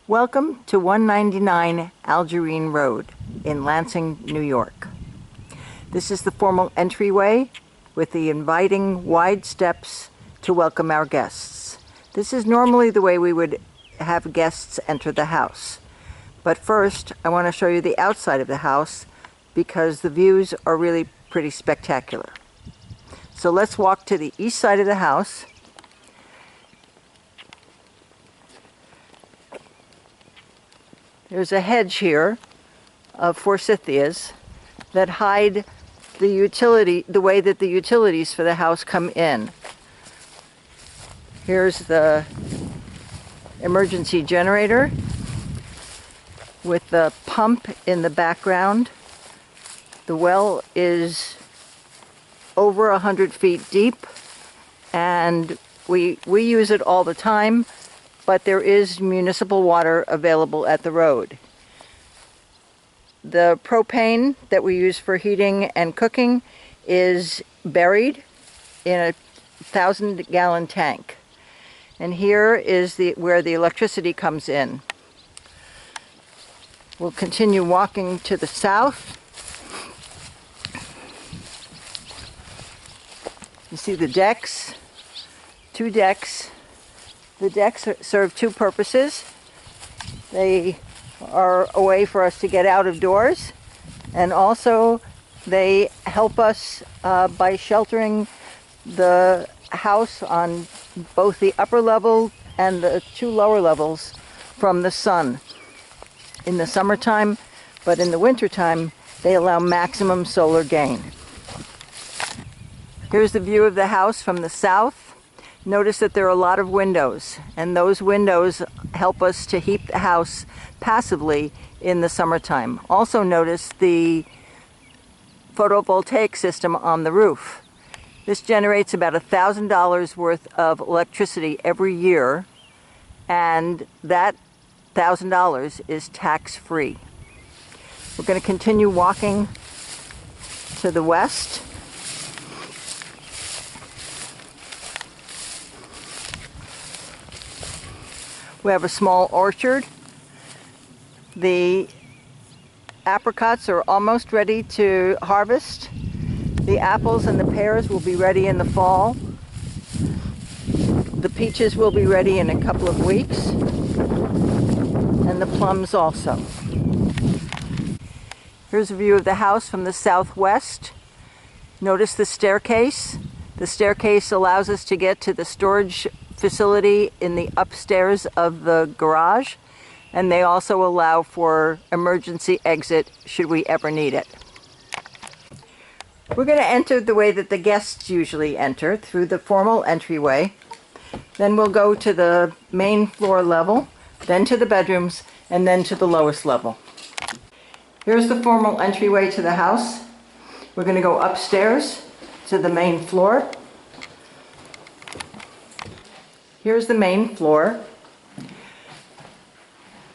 Welcome to 199 Algerine Road in Lansing, New York. This is the formal entryway with the inviting wide steps to welcome our guests. This is normally the way we would have guests enter the house. But first, I want to show you the outside of the house because the views are really pretty spectacular. So let's walk to the east side of the house. There's a hedge here of forsythias that hide the way that the utilities for the house come in. Here's the emergency generator with the pump in the background. The well is over 100 feet deep and we use it all the time, but there is municipal water available at the road. The propane that we use for heating and cooking is buried in a 1,000-gallon tank. And here is where the electricity comes in. We'll continue walking to the south. You see the decks, 2 decks. The decks serve 2 purposes. They are a way for us to get out of doors, and also they help us by sheltering the house on both the upper level and the 2 lower levels from the sun in the summertime, but in the wintertime they allow maximum solar gain. Here's the view of the house from the south. Notice that there are a lot of windows, and those windows help us to heat the house passively in the summertime. Also notice the photovoltaic system on the roof. This generates about $1,000 worth of electricity every year, and that $1,000 is tax-free. We're going to continue walking to the west. We have a small orchard. The apricots are almost ready to harvest. The apples and the pears will be ready in the fall. The peaches will be ready in a couple of weeks. And the plums also. Here's a view of the house from the southwest. Notice the staircase. The staircase allows us to get to the storage facility in the upstairs of the garage, and they also allow for emergency exit should we ever need it. We're going to enter the way that the guests usually enter, through the formal entryway. Then we'll go to the main floor level, then to the bedrooms, and then to the lowest level. Here's the formal entryway to the house. We're going to go upstairs to the main floor. Here's the main floor.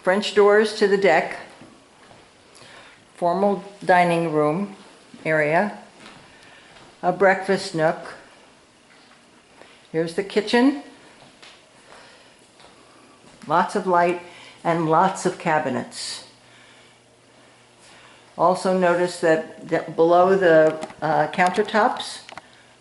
French doors to the deck. Formal dining room area. A breakfast nook. Here's the kitchen. Lots of light and lots of cabinets. Also notice that below the countertops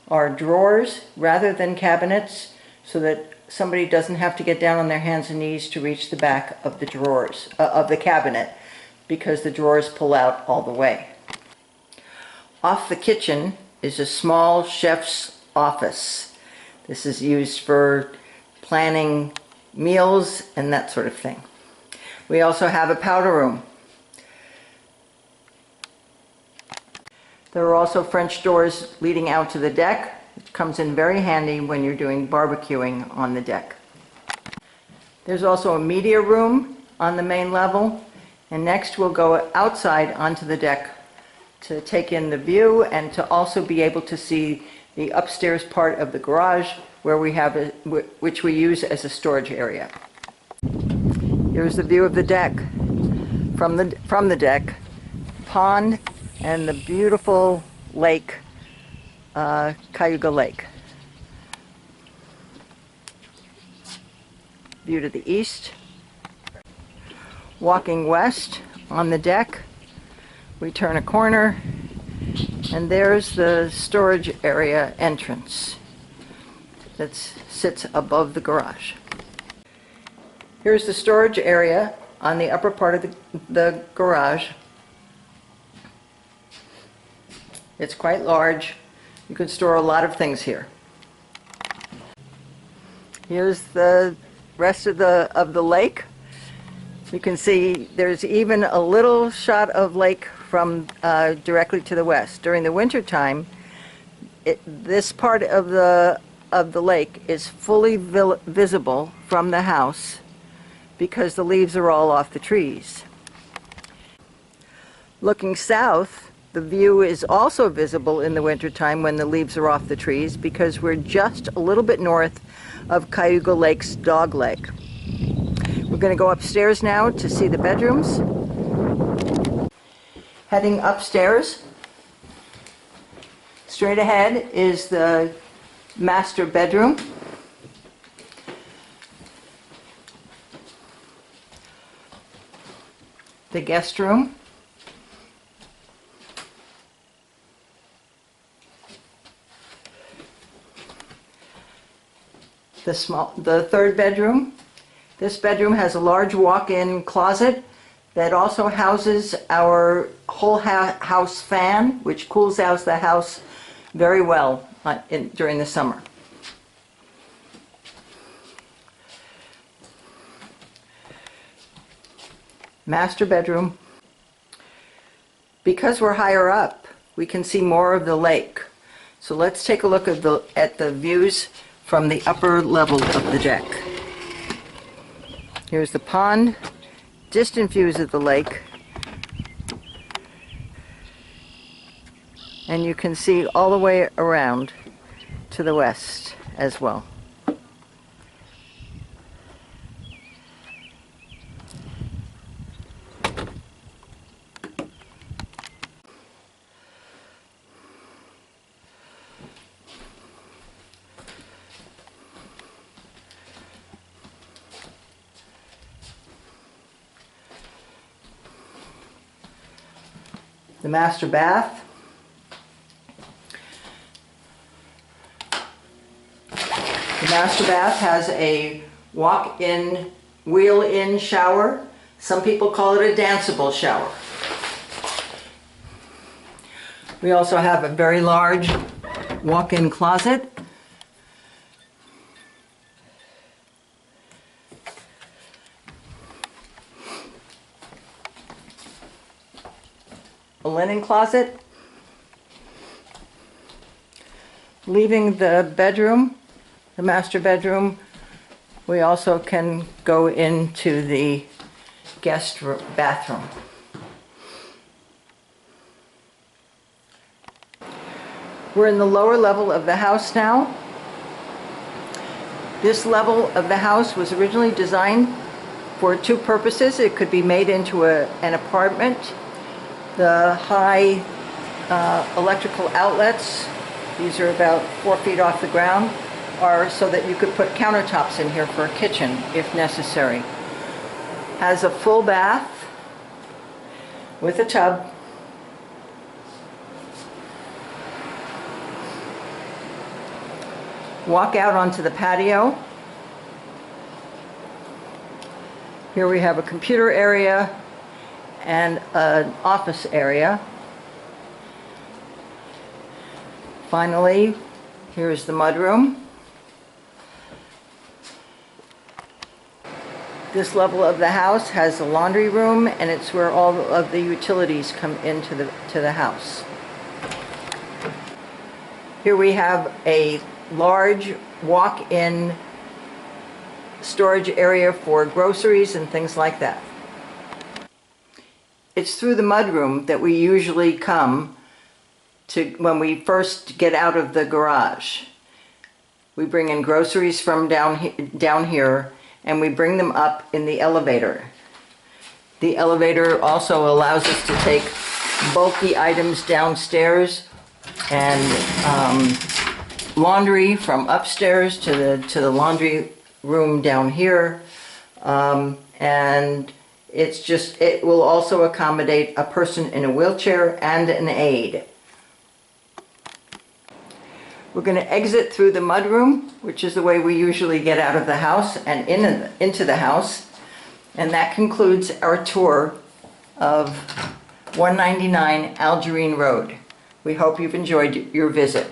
are drawers rather than cabinets, so that somebody doesn't have to get down on their hands and knees to reach the back of the drawers, of the cabinet, because the drawers pull out all the way. Off the kitchen is a small chef's office. This is used for planning meals and that sort of thing. We also have a powder room. There are also French doors leading out to the deck, which comes in very handy when you're doing barbecuing on the deck. There's also a media room on the main level, and next we'll go outside onto the deck to take in the view and to also be able to see the upstairs part of the garage where we have which we use as a storage area. Here's the view of the deck. From the deck, pond and the beautiful lake, Cayuga Lake. View to the east. Walking west on the deck, we turn a corner, and there's the storage area entrance that sits above the garage. Here's the storage area on the upper part of the garage. It's quite large. You could store a lot of things here. Here's the rest of the lake. You can see there's even a little shot of lake from directly to the west. During the winter time, this part of the lake is fully visible from the house because the leaves are all off the trees. Looking south, the view is also visible in the wintertime when the leaves are off the trees because we're just a little bit north of Cayuga Lake's dog leg. We're going to go upstairs now to see the bedrooms. Heading upstairs, straight ahead is the master bedroom. The guest room. The third bedroom. This bedroom has a large walk-in closet that also houses our whole house fan, which cools out the house very well during the summer. Master bedroom. Because we're higher up, we can see more of the lake. So let's take a look at the views from the upper level of the deck. Here's the pond, distant views of the lake, and you can see all the way around to the west as well. The master bath. The master bath has a walk-in, wheel-in shower. Some people call it a danceable shower. We also have a very large walk-in closet. A linen closet. Leaving the bedroom, the master bedroom, we also can go into the guest bathroom. We're in the lower level of the house now. This level of the house was originally designed for two purposes. It could be made into an apartment. The high electrical outlets, these are about 4 feet off the ground, are so that you could put countertops in here for a kitchen if necessary. Has a full bath with a tub. Walk out onto the patio. Here we have a computer area and an office area. Finally, here's the mudroom. This level of the house has a laundry room, and it's where all of the utilities come into the house. Here we have a large walk-in storage area for groceries and things like that. It's through the mudroom that we usually come to when we first get out of the garage. We bring in groceries from down here, and we bring them up in the elevator. The elevator also allows us to take bulky items downstairs and laundry from upstairs to the laundry room down here, and It will also accommodate a person in a wheelchair and an aide. We're going to exit through the mudroom, which is the way we usually get out of the house and into the house. And that concludes our tour of 199 Algerine Road. We hope you've enjoyed your visit.